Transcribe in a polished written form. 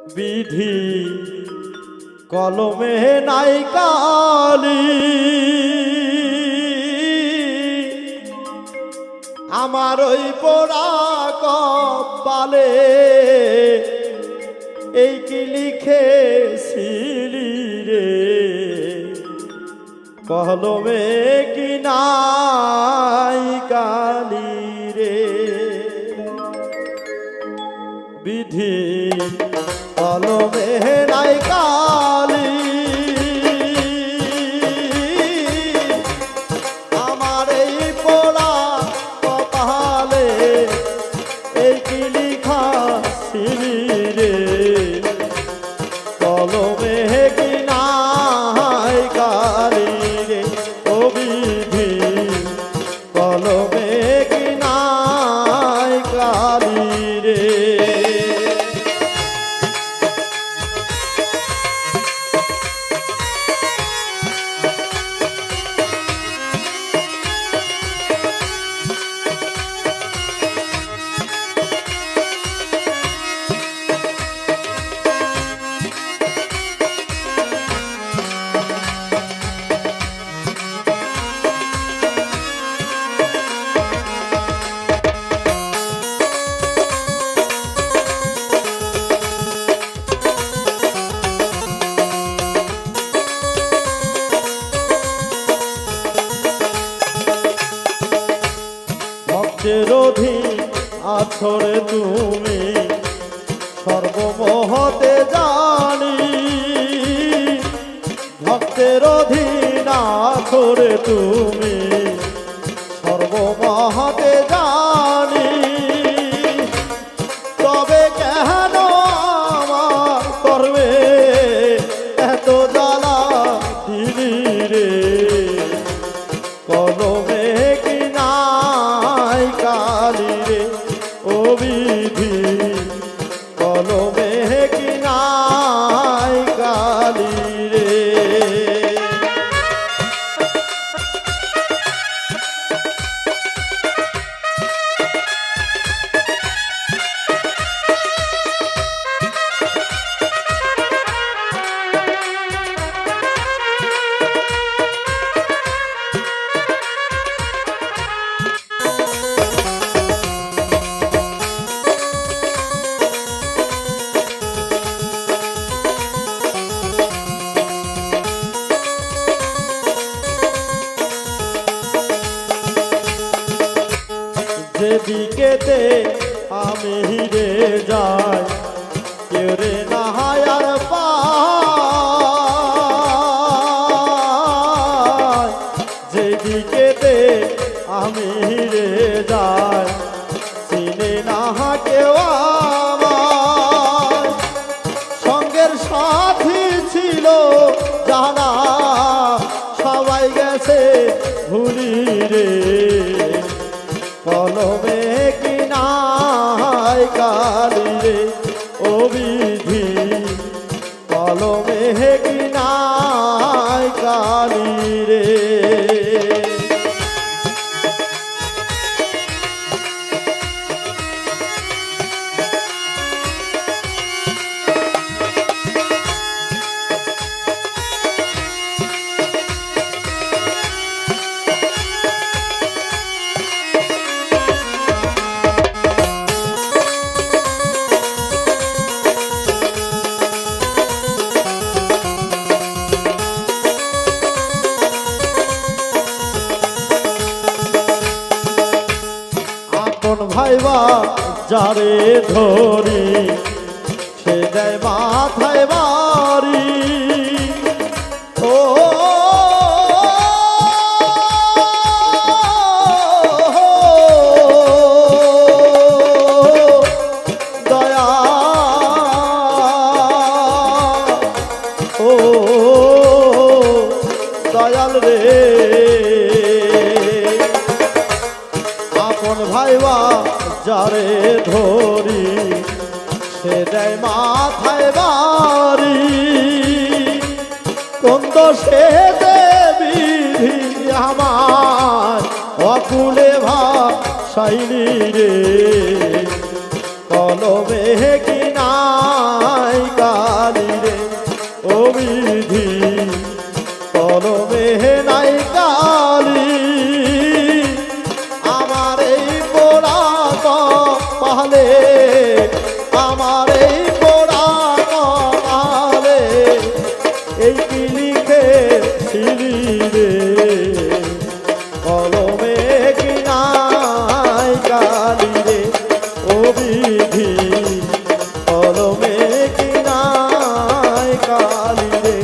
বিধি কলমে নাই কালি, আমার ওই পোড়া কপালে এই কি লিখেছিলি রে, কলমে কি নাই কালি রে। বিধি কলমে নাই কালি, আমার এই পোড়া কপালে এই কি লিখেছিলি রে, কলমে কি নাই কালি রে। ও বিধি কলমে কি নাই কালি রে। ভক্তের অধীন আছরে তুমি সর্বমহতে জানি, ভক্তের অধীন আছরে তুমি সর্বমহতে জানি, তবে কেন আমার করবে এত জ্বালা দিলি রে, কলমে কি নাই কালি রে। ও বিধি কলমে কি নাই কালি রে। যেদিকেতে আমি রে যাই কেউ রে নাহায়ার পায়, যেদিকেতে আমি রে যাই চিনে নাহা কেউ আমার, সঙ্গের সাথী ছিল জানা সবাই গেছে ভুলি রে, কলমে কি নাই কালি রে। ও বিধি কলমে কি নাই কালি রে। ভাইবা যারে ধরি সে দেয় মাথায় বাড়ি, ও দয়া, ও দয়াল রে, আপন ভাইবা যারে ধরি সে দেয় মাথায় বাড়ি, কোন দোষে দেবী আমার অকুলে ভাসাইলি রে, কলমে কি নাই বালি রে